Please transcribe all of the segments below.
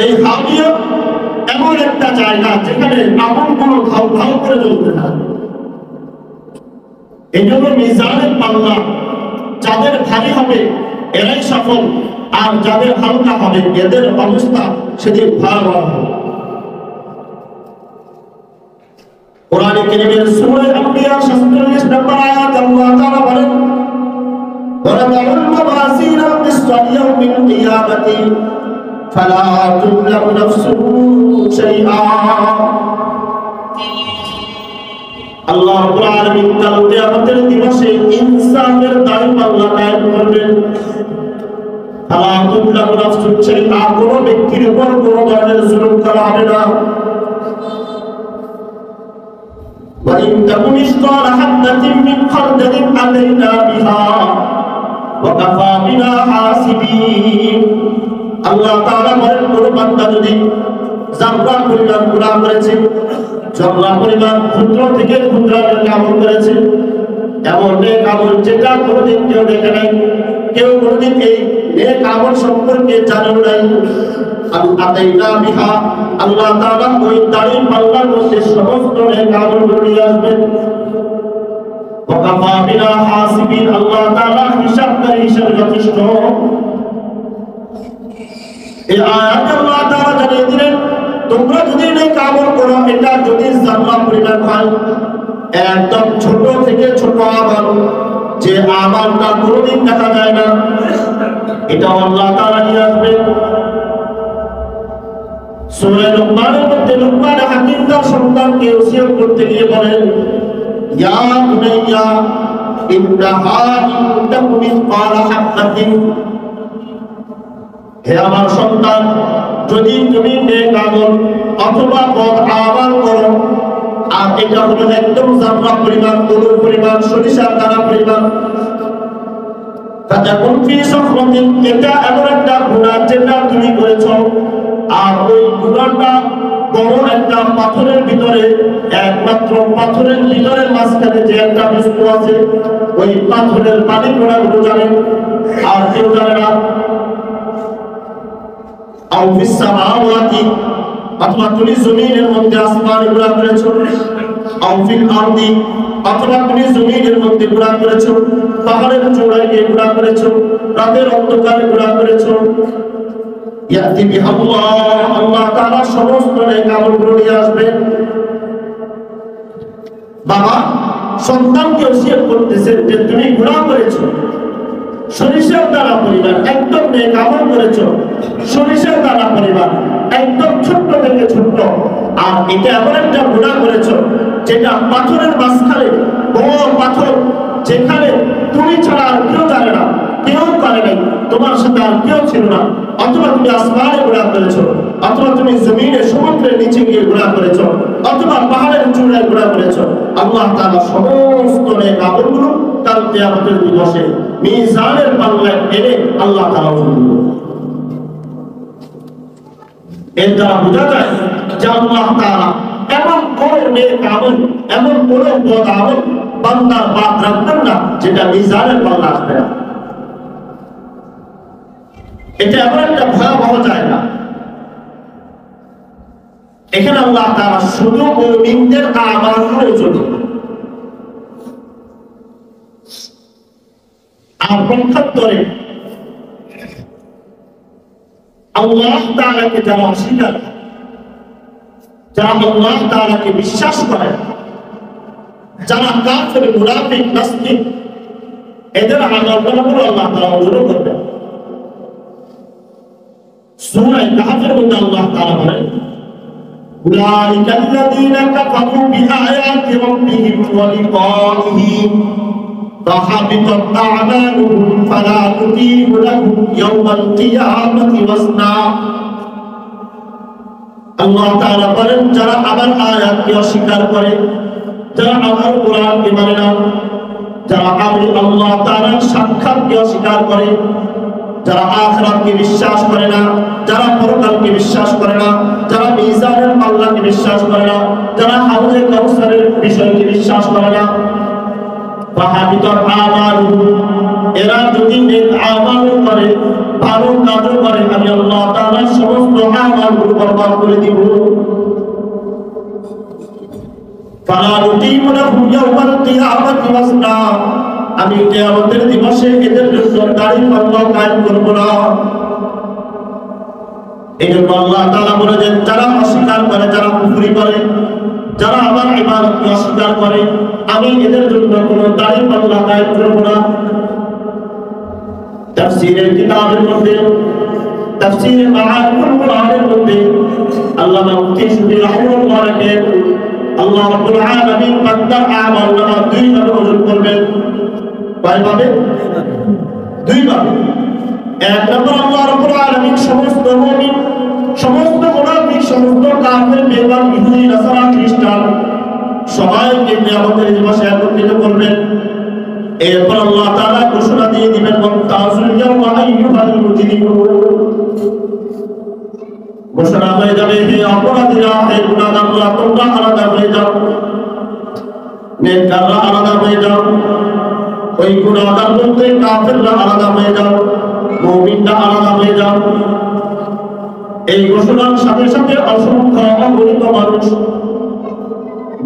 এই হাবিয়া এমন একটা জায়গা যেখানে আগুনগুলো ধাউ ধাউ করে জ্বলতে থাকে। এই জন্য মিজানের পাল্লা যাদের ভারী হবে এরাই সফল, আর যাদের হালকা হবে এদের অবস্থা সেদিন ভয়াবহ হবে। কোরআনে কারীমের সূরা আম্বিয়া 47 নম্বর আয়াত আল্লাহ তাআলা বলেন, ওয়ালাউল মাওয়াজিন বিসসাল ইয়াউমিল কিয়ামাতি ফালা তুযলামু নাফসুন শাইআ। আল্লাহ রাব্বুল আলামিন কাল কিয়ামতের দিবসে ইনসাফের দায়িত্ব কায়েম করবেন। ফালা তুযলামু নাফসুন শাইআ, কোন ব্যক্তির উপর কোন ধরনের জুলুম করা হবে না। وَإِن تَكُ مِثْقَالَ حَبَّةٍ مِّنْ خَرْدَلٍ أَتَيْنَا بِهَا وَكَفَىٰ بِنَا حَاسِبِينَ। আল্লাহ তাআলা বলেন, কোন বান্দা যদি যারা পরিমাণ গুনাহ করেছে, যারা পরিমাণ ক্ষুদ্র থেকে ক্ষুদ্র আমল করেছে, এমন নেক আমল যেটা কোনোদিন কেউ দেখে নাই, কেউ কোনোদিন এই নেক আমল সম্পর্কে জানে নাই, আতাইনা বিহা, আল্লাহ তাআলা ওই দাড়ির পাল্লার মধ্যে সমস্ত নেক আমলগুলো নিয়ে আসবেন। ওয়াকাফা বিনা হাসিবিন, আল্লাহ তাআলা হিসাবকারী হিসেবে যথেষ্ট। এই আয়াতে আল্লাহ তাআলা জানিয়ে দিলেন, তোমরা যদি নেক আমল করো, এটা যদি জাররা পরিমাণ হয়, একদম ছোট থেকে ছোট আমল, যে আমলটা কোনোদিন দেখা যায় না, এটা আল্লাহ তাআলা নিয়ে আসবেন। সূরা লুকমানের মধ্যে লুকমান হাকিম তার সন্তানকে ওসিয়ত করতে গিয়ে বলেন, ইয়া বুনাইয়া ইন্নাহা ইন তাকু মিসকালা হাববাতিন, হে আমার সন্তান, যদি তুমি নেক আমল অথবা বদ আমল করো, আর এটা হলো একদম জাররা পরিমাণ, গরুর পরিমাণ, সরিষার দানা পরিমাণ, ফাতাকুন ফি সখরাতিন, এটা এমন একটা গুনাহ যেটা তুমি করেছো, আর ওই গুনাহটা বড় একটা পাথরের ভিতরে, একমাত্র পাথরের ভিতরের মাঝখানে যে একটা বস্তু আছে, ওই পাথরের পানি গুনাহগুলো জানেন আর কেউ জানে না। আও ফিস সামাওয়াতি, অথবা তুমি জমিনের মধ্যে আসমানে গুনাহ করেছো, আও ফিল আরদি, অথবা তুমি জমিনের মধ্যে গুনাহ করেছো, পাহাড়ের চূড়ায় গিয়ে গুনাহ করেছো, রাতের অন্ধকারে গুনাহ করেছো, ইয়াতি বিহাল্লাহ, আল্লাহ তাআলা সমস্ত নেক আমলগুলো নিয়ে আসবেন। বাবা সন্তানকে ওসিয়ত করতেছেন যে তুমি গুনাহ করেছো, সরিষার দানা পরিমাণ, একদম নেক আমল করেছো, সরিষার দানা পরিমাণ, একদম ছোট্ট থেকে ছোট্ট, আর এটা এমন একটা গুনাহ করেছো যেটা পাথরের মাঝখানে, বড় পাথর, যেখানে তুমি ছাড়া আর কেউ জানে না, কেউ করে নাই, তোমার সাথে আর কেউ ছিল না, অথবা তুমি আসমানে গুনাহ করেছো, অথবা তুমি জমিনে সমুদ্রের নিচে গিয়ে গুনাহ করেছো, অথবা পাহাড়ের চূড়ায় গুনাহ করেছো, আল্লাহ তাআলা সমস্ত নেক আমলগুলো কাল কিয়ামতের দিবসে মিজানের পাল্লায় এনে আল্লাহ তাআলা উঠাবেন। এর দ্বারা বোঝা যায় যে আল্লাহ তাআলা এমন কোন নেক আমল, এমন কোন বদ আমল বান্দার বাদ রাখবেন না যেটা মিজানের পাল্লা আসবে না। এটা এমন একটা ভয়াবহ জায়গা, এখানে আল্লাহ তাআলা শুধু মুমিনদের আমলের জন্য, আর পক্ষান্তরে আল্লাহ তাআলাকে যারা অস্বীকার করে, যারা আল্লাহ তাআলাকে বিশ্বাস করে, যারা কাফের, মুনাফিক, নাস্তিক, এদের আমলগুলো আল্লাহ তাআলা মঞ্জুর করবেন। সূরা কাহফের মধ্যে আল্লাহ তাআলা বলেন, উলাইকা আল্লাযীনা কাফারু বিআয়াতি রাব্বিহিম ওয়া লিকাইহি ফাহাবিতাত আ'মালুহুম ফালা তুতি'ু লাহুম ইয়াওমাল কিয়ামাতি ওয়াজনা। আল্লাহ তাআলা বলেন, যারা আমার আয়াতকে অস্বীকার করে, যারা আমার কোরআনকে মানে না, যারা আমি আল্লাহ তাআলার সাক্ষাৎকে অস্বীকার করে, যারা আখিরাতকে বিশ্বাস করে না, যারা পরকালকে বিশ্বাস করে না, যারা মিজানের পাল্লাকে বিশ্বাস করে না, যারা হাউজে কাউসারের বিষয়কে বিশ্বাস করে না, ফাহাবিতাত আমালুহুম, এরা যদি নেক আমল করে ভালো কাজও করে, আমি আল্লাহ তাআলা সমস্ত আমালগুলো বরবাদ করে দিব। ফালা নুকিমু লাহুম ইয়াওমাল কিয়ামাতি ওয়াজনা, আমি কিয়ামতের দিবসে এদের জন্য দাড়ি পাল্লা কায়েম করব না। এই জন্য আল্লাহ তাআলা বলেছেন, যারা অস্বীকার করে, যারা কুফরি করে, যারা আমার ইবাদতকে অস্বীকার করে, আমি এদের জন্য কোনো দাড়ি পাল্লা কায়েম করব না। তাফসীরের কিতাবের মধ্যে, তাফসীরে মাআনিল কুরআনের মধ্যে আল্লামা মুফতি সুফি রাহিমাহুল্লাহ লেখেন, আল্লাহ রাব্বুল আলামিন বান্দার আমল নামা দুই ভাবে ওজন করবেন। কয়ভাবে? দুই ভাবে। এক নম্বর, আল্লাহ রাব্বুল আলামিন সমস্ত মুমিন, সমস্ত মুনাফিক, সমস্ত কাফের, বেঈমান, ইহুদি, নাসারা, খ্রিস্টান সবাইকে কিয়ামতের দিবসে একত্রিত করবেন। এরপর আল্লাহ তাআলা ঘোষণা দিয়ে দিবেন, মুনতাযিরুল ইয়াওমা আইয়ুহাল মুজরিমুন। ঘোষণা হয়ে যাবে, হে অপরাধীরা, হে গুনাহগাররা, তোমরা আলাদা হয়ে যাও, নেককাররা আলাদা হয়ে যাও। ওই গুনাহগার বলতে কাফেররা আলাদা হয়ে যাও, মুমিনরা আলাদা হয়ে যাও। এই ঘোষণার সাথে সাথে অসংখ্য অগণিত মানুষ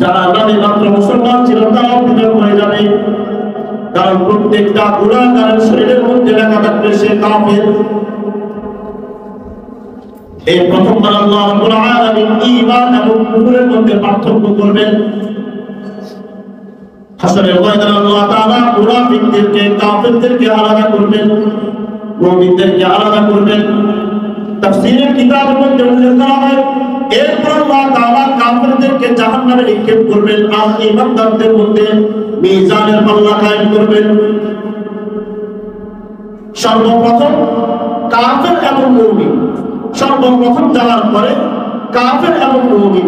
যারা নামে মাত্র মুসলমান ছিল তারাও পৃথক হয়ে যাবে। কারণ প্রত্যেকটা গুনাহগারের শরীরের মধ্যে লেখা থাকবে সে কাফের। এই প্রথমবার আল্লাহ রাব্বুল আলামিন ঈমান এবং কুফরের মধ্যে পার্থক্য করবেন। হাসরের ময়দানে আল্লাহ তাআলা মুনাফিকদেরকে, কাফেরদেরকে আলাদা করবেন, মুমিনদেরকে আলাদা করবেন। তাফসীরের কিতাবের মধ্যে উল্লেখ করা হয়, এরপর আল্লাহ তাআলা কাফেরদেরকে জাহান্নামে নিক্ষেপ করবেন আর ঈমানদারদের মধ্যে মিজানের পাল্লা কায়েম করবেন। সর্বপ্রথম কাফের এবং মুমিন, সর্বপ্রথম যাওয়ার পরে কাফের এবং মুমিন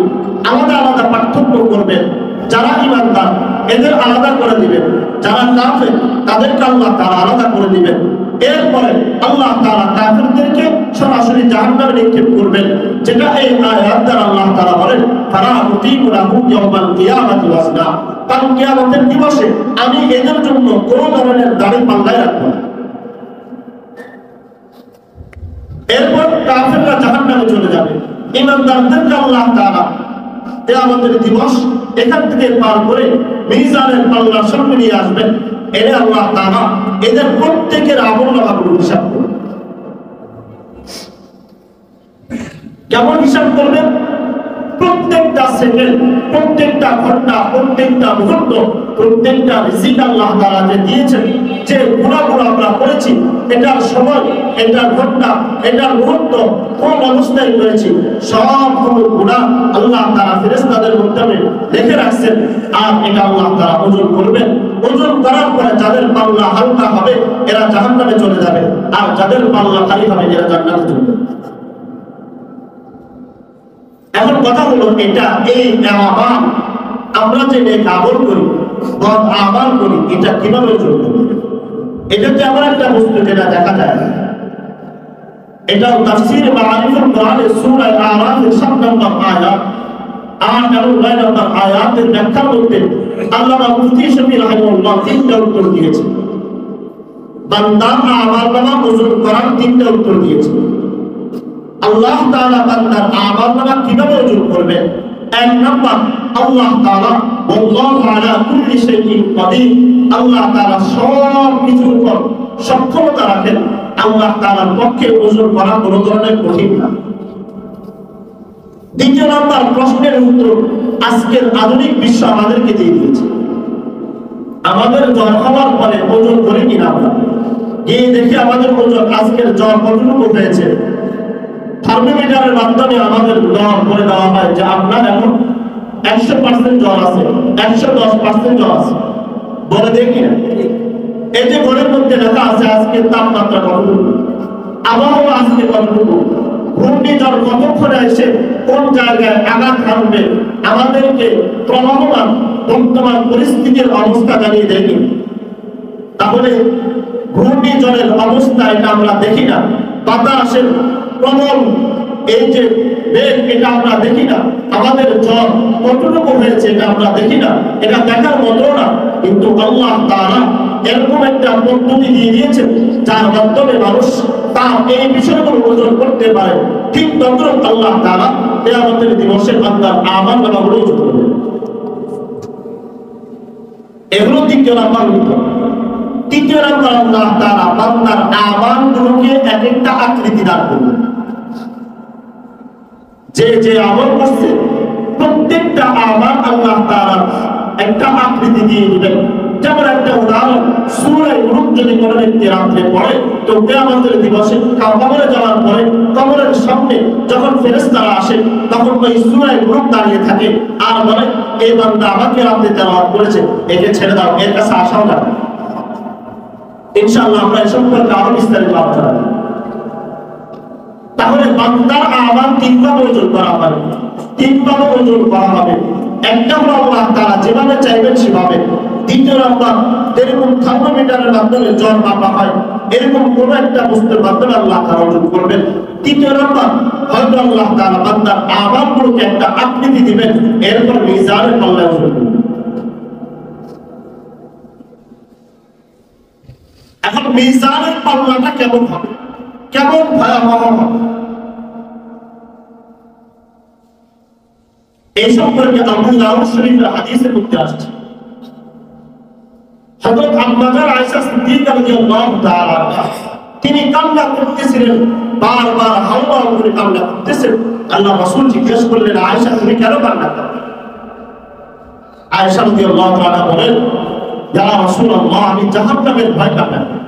আলাদা আলাদা পার্থক্য করবেন। যারা ঈমানদার এদের আলাদা করে দিবেন, যারা কাফের তাদেরকে আল্লাহ তাআলা আলাদা করে দিবেন। এরপরে আল্লাহ তাআলা কাফেরদেরকে সরাসরি জাহান্নামে নিক্ষেপ করবেন, যেটা এই আয়াত দ্বারা আল্লাহ তাআলা বলেন, ফালা নুকিমু লাহুম ইয়াওমাল কিয়ামাতি ওয়াজনা, কাল কিয়ামতের দিবসে আমি এদের জন্য কোনো ধরনের দাড়ি পাল্লায় রাখবো না। এরপর কাফেররা জাহান্নামে চলে যাবে, ঈমানদারদেরকে আল্লাহ তাআলা কিয়ামতের দিবস এখান থেকে পার করে মিজানের পাল্লার সামনে নিয়ে আসবেন। এনে আল্লাহ তাআলা এদের প্রত্যেকের আমলনামাগুলো হিসাব করবেন। কেমন হিসাব করবেন? প্রত্যেকটা সেকেন্ড, প্রত্যেকটা ঘন্টা, প্রত্যেকটা মুহূর্ত, প্রত্যেকটা রিজিক আল্লাহ তাআলা যে দিয়েছেন, যে গুনাহগুলো আমরা করেছি, এটার সময়, এটার ঘন্টা, এটার মুহূর্ত, কোন অবস্থায় করেছি, সবগুলো গুনাহ আল্লাহ তাআলা ফেরেশতাদের মাধ্যমে লিখে রাখছেন। আর এটা আল্লাহ তাআলা ওজন করবেন। ওজন করার পরে যাদের পাল্লা হালকা হবে এরা জাহান্নামে চলে যাবে, আর যাদের পাল্লা ভারী হবে এরা জান্নাতে চলে যাবে। এখন কথা হলো, এটা এই আমাল আমরা যে নেক আমল করি, বদ আমল করি, এটা কিভাবে চলবে? এটাতে আমার একটা বস্তু যেটা দেখা যায়, এটা তাফসীর মাআরিফুল কোরআনের সূরা আরাফের 7 নম্বর আয়াত, 8 এবং 9 নম্বর আয়াতের ব্যাখ্যার মধ্যে আল্লামা মুফতি শফি রাহিমাহুল্লাহ 3টা উত্তর দিয়েছেন। বান্দার আমলনামা ওজন করার 3টা উত্তর দিয়েছেন। আল্লাহ তাআলা বান্দার আমলনামা কিভাবে ওজন করবেন? এক নাম্বার, আল্লাহ তাআলা আল্লাহু আলা কুল্লি শাইইন কাদির, আল্লাহ তাআলা সব কিছুর উপর সক্ষমতা রাখেন। আল্লাহ তাআলার পক্ষে ওজন করা কোনো ধরনের কঠিন না। দ্বিতীয় নাম্বার প্রশ্নের উত্তর আজকের আধুনিক বিশ্ব আমাদেরকে দিয়ে দিয়েছে। আমাদের জ্বর হওয়ার পরে ওজন করি কিনা আমরা? গিয়ে দেখি আমাদের ওজন আজকের জ্বর কতটুকু হয়েছে। থার্মোমিটারের মাধ্যমে আমাদের জ্বর করে দেওয়া হয় যে আপনার এখন 100% জ্বর আছে, 110% জ্বর আছে, বলে দেখি না। এই যে ঘরের মধ্যে লেখা আছে আজকে তাপমাত্রা কতটুকু, আবহাওয়া আজকে কতটুকু, ঘূর্ণিঝড় কতক্ষণে এসে কোন জায়গায় আঘাত হানবে, আমাদেরকে প্রবহমান বর্তমান পরিস্থিতির অবস্থা জানিয়ে দেখি। তাহলে ঘূর্ণিঝড়ের অবস্থা এটা আমরা দেখি না, বাতাসের প্রবল এই যে বেগ এটা আমরা দেখি না, আমাদের জ্বর কতটুকু হয়েছে এটা আমরা দেখি না, এটা দেখার মতো না। কিন্তু আল্লাহ তাআলা এরকম একটা পদ্ধতি দিয়ে দিয়েছেন যার মাধ্যমে মানুষ তার এই বিষয়গুলো ওজন করতে পারে। ঠিক তদ্রুপ আল্লাহ তাআলা কিয়ামতের দিবসে বান্দার আমলনামাগুলো ওজন করবেন। এগুলো দ্বিতীয় নাম্বার বিষয়। তৃতীয় নাম্বার, আল্লাহ তাআলা বান্দার আমলগুলোকে এক একটা আকৃতি দান করবেন। যে যে আমল করছে প্রত্যেকটা আমল আল্লাহ তাআলা একটা আকৃতি দিয়ে দিবেন। যেমন একটা উদাহরণ, সূরা ইউনুস যদি কোনো ব্যক্তি রাত্রে পড়ে তো কিয়ামতের দিবসে কবরে যাওয়ার পরে কবরের সামনে যখন ফেরেশতারা আসে তখন ওই সূরা ইউনুস দাঁড়িয়ে থাকে আর বলে, এই বান্দা আমাকে রাতে তেলাওয়াত করেছে, একে ছেড়ে দাও, এর কাছে আসাও না। ইনশাআল্লাহ আমরা এই সম্পর্কে আরো বিস্তারিত আলোচনা করব। তাহলে বান্দার আমল তিনভাবে ওজন করা হবে, তিনভাবে ওজন করা হবে। একটা হলো আল্লাহ তাআলা যেভাবে চাইবেন সেভাবে। দ্বিতীয় নাম্বার, যেরকম থার্মোমিটারের মাধ্যমে জ্বর মাপা হয় এরকম কোন একটা বস্তুর মাধ্যমে আল্লাহ তাআলা ওজন করবেন। তৃতীয় নাম্বার, হয়তো আল্লাহ তাআলা বান্দার আমলগুলোকে একটা আকৃতি দিবেন, এরপর মিজানের পাল্লায় ওজন করবেন। এখন মিজানের পাল্লাটা কেমন হবে, কেমন ভয়াবহ হবে, এই সম্পর্কে আবু দাউদ শরীফের হাদিসের মধ্যে আসছে। হযরত আম্মা আয়েশা সিদ্দিকা রাদিয়াল্লাহু তাআলা তিনি কান্না করতেছিলেন, বারবার হাওয়া করে কান্না করতেছেন। আল্লাহ রাসূল জিজ্ঞেস করলেন, আয়েশা তুমি কেন কান্না করো? আয়েশা রাদিয়াল্লাহু তাআলা বলেন, ইয়া রাসূলুল্লাহ আমি জাহান্নামের ভয় কান্না করি।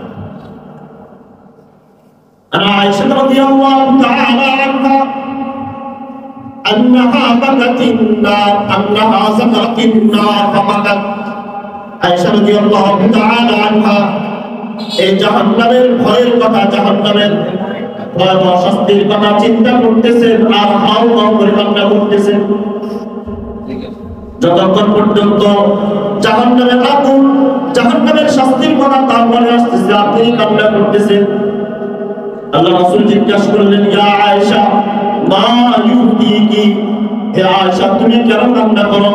عائشة رضي الله تعالى عنها أنها بكت النار أنها ذكرت النار فبكت। عائشة رضي الله تعالى عنها এই জাহান্নামের ভয়ের কথা, জাহান্নামের ভয়াবহ শাস্তির কথা চিন্তা করতেছেন আর হাও হাও করে কান্না করতেছেন। যতক্ষণ পর্যন্ত জাহান্নামের আগুন, জাহান্নামের শাস্তির কথা তার মনে আসতেছে, আপনি কান্না করতেছেন। আল্লাহ রাসূল জিজ্ঞাসা করলেন, ইয়া আয়েশা মা ইউতিকি, হে আয়েশা তুমি কেন কান্না করো?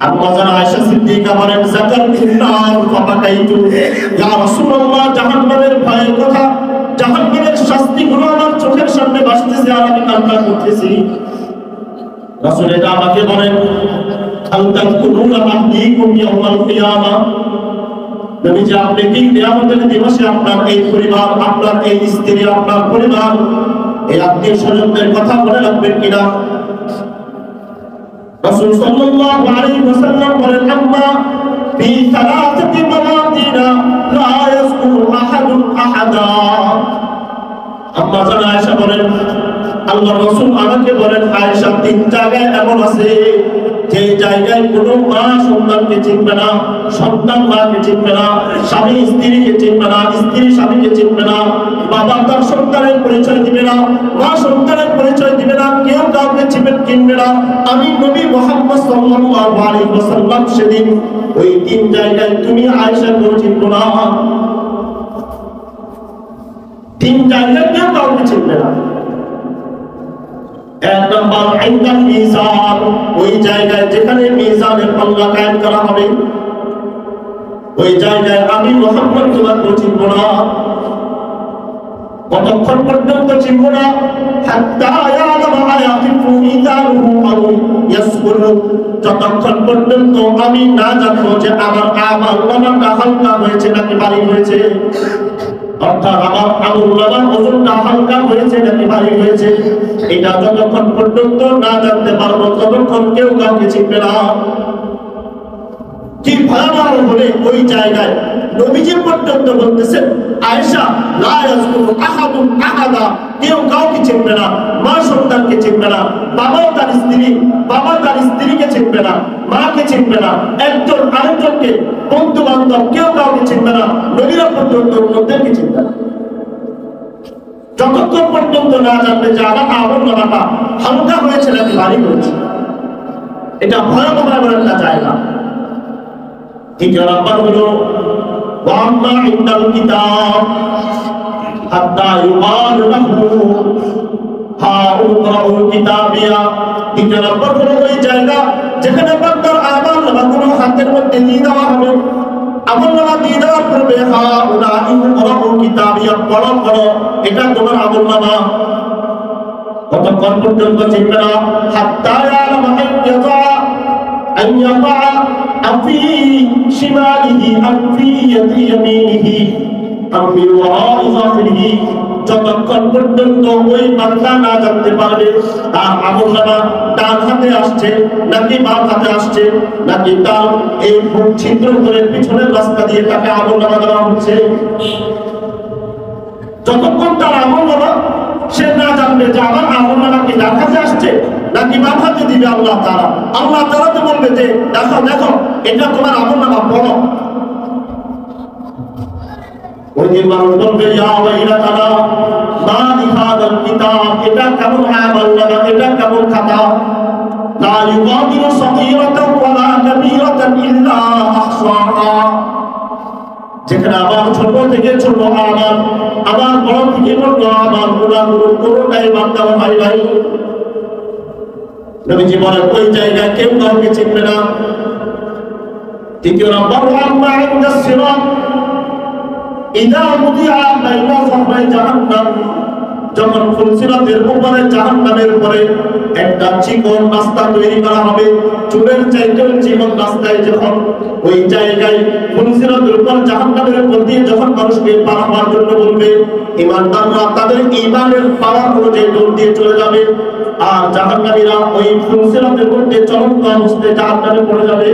আম্মা জান আয়েশা সিদ্দিকা বলেন, যাকারতুন নার ফাবাকাইতু, ইয়া রাসূলুল্লাহ জাহান্নামের ভয়ের কথা, জাহান্নামের শাস্তিগুলো আমার চোখের সামনে ভাসতেছে আর আমি কান্না করতেছি। রাসূল এটা আমাকে বলেন, আল তাকুনুনা আহদিকুম ইয়াউমাল কিয়ামা, নবীজি আপনি কি কিয়ামতের দিবসে আপনার এই পরিবার, আপনার এই স্ত্রী, আপনার পরিবার, এই আত্মীয় স্বজনদের কথা মনে রাখবেন কিনা? রাসূল সাল্লাল্লাহু আলাইহি ওয়াসাল্লাম বলেন, আম্মা ফি সালাসাতি মাওয়াতিনা লা ইয়াযকুরু আহাদুন আহাদা। আম্মা জান আয়েশা বলেন, আল্লাহর রাসূল আমাকে বলেন, আয়েশা তিন জায়গায় এমন আছে যে জায়গায় কোনো মা সন্তানকে চিনবে না, সন্তান মাকে চিনবে না, স্বামী স্ত্রীকে চিনবে না, স্ত্রী স্বামীকে চিনবে না, বাবা তার সন্তানের পরিচয় দিবে না, মা সন্তানের পরিচয় দিবে না, কেউ কাউকে চিনবে না। আমি নবী মুহাম্মদ সাল্লাল্লাহু আলাইহি ওয়াসাল্লাম সেদিন ওই তিন জায়গায় তুমি আয়েশা কেউ চিনবে না, তিন জায়গায় কেউ কাউকে চিনবে না। এক নম্বর ইনদাল মিজান, ওই জায়গায় যেখানে মিজানের পাল্লা কায়েম করা হবে ওই জায়গায় আমি মুহাম্মদ তোমাকে চিনব না। কতক্ষণ পর্যন্ত চিনব না? হাত্তা ইয়ালামা আয়াতিফু মিজানুহু আও ইয়াসকুরু, যতক্ষণ পর্যন্ত আমি না জানবো যে আমার আমলনামাটা হালকা হয়েছে নাকি ভারী হয়েছে, অর্থাৎ আমার আমলনামার ওজনটা হালকা হয়েছে নাকি ভারী হয়েছে, এটা যতক্ষণ পর্যন্ত না জানতে পারবো ততক্ষণ কেউ কাউকে চিনবে না। কি ভয়াবহ হলে ওই জায়গায় নবীজি পর্যন্ত বলতেছেন, আয়েশা লা ইয়াযকুরু আহাদুন আহাদা, কেউ কাউকে চিনবে না, মা সন্তানকে চিনবে না, বাবা তার স্ত্রীকে চিনবে না, মাকে চিনবে না, একজন আরেকজনকে, বন্ধু বান্ধব কেউ কাউকে চিনবে না, নবীরা পর্যন্ত অন্যদেরকে চিনবে না। যতক্ষণ পর্যন্ত না জানবে যে আমার আমলনামাটা হালকা হয়েছে নাকি ভারী হয়েছে, এটা ভয়াবহ একটা জায়গা। তৃতীয় নাম্বার হলো ওয়াম্মা ইনদাল কিতাব হাত্তা ইউকাল লাহু, হা উমরাউল কিতাবিয়া। দ্বিতীয় নম্বর হলো ওই জায়গা যেখানে বান্দার আমল নামাগুলো হাতের মধ্যে দিয়ে দেওয়া হবে। আমল নামা দিয়ে দেওয়ার পূর্বে হা উমরাউল কিতাবিয়া, পড়ো পড়ো, এটা তোমার আমল নামা। কতক্ষণ পর্যন্ত চিনবে না? হাত্তা ইয়ালামা আইয়াতা আফি শিমালিহি আফি ইয়ামিনিহি আফি ওয়ারাই যাহরিহি, যতক্ষণ পর্যন্ত ওই বান্দা না জানতে পারবে তার আমলনামা ডান হাতে আসছে নাকি বাম হাতে আসছে, নাকি তার এই মুখ ছিদ্র করে পিছনের রাস্তা দিয়ে তাকে আমলনামা দেওয়া হচ্ছে, যতক্ষণ তার আমলনামা সে না জানবে যে আমার আমলনামা কি ডান হাতে আসছে নাকি বাম হাতে দিবে আল্লাহ তাআলা। আল্লাহ তাআলা তো বলবে যে দেখো দেখো এটা তোমার আমলনামা, পড়ো। ওই দিন মানুষ বলবে ইয়া ওয়াইলাতানা মা লিহাদাল কিতাব, এটা কেমন আমলনামা, এটা কেমন খাতা, লা ইউগাদিরু সগীরাতাও ওয়ালা কাবীরাতান ইল্লা আহসাহা, যেখানে আমার ছোট থেকে ছোট আমল, আমার বড় থেকে বড় আমল, গুনাহগুলো কোনোটাই বাদ দেওয়া হয় নাই। নবীজি বলেন ওই জায়গায় কেউ কাউকে চিনবে না। তৃতীয় নম্বর আম্মা ইনদাস সিরাত ইদা মুদিআ বাইনা যাহরাই জাহান্নাম, যখন ফুলসিরাতের উপরে জাহান্নামের উপরে একটা চিকন রাস্তা তৈরি করা হবে, চুলের চাইতেও চিকন রাস্তায় যখন ওই জায়গায় ফুলসিরাতের উপর জাহান্নামের উপর দিয়ে যখন মানুষকে পার হওয়ার জন্য বলবে, ঈমানদাররা তাদের ঈমানের পাওয়ার অনুযায়ী দৌড় দিয়ে চলে যাবে, আর জাহান্নামীরা ওই ফুলসিরাতের মধ্যে চলন্ত অবস্থায় জাহান্নামে পড়ে যাবে।